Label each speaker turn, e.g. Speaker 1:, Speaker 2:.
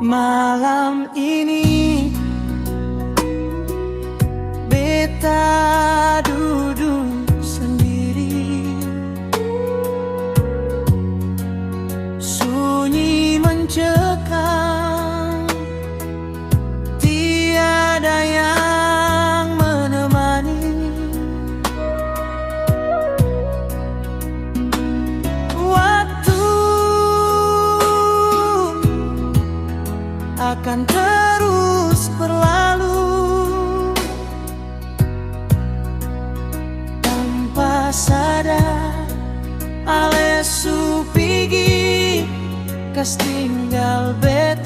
Speaker 1: Malam ini beta duduk sendiri, sunyi mencekam, tiada yang menemani. Waktu akan terus berlalu tanpa sadar, ale su pigi kas tinggal beta.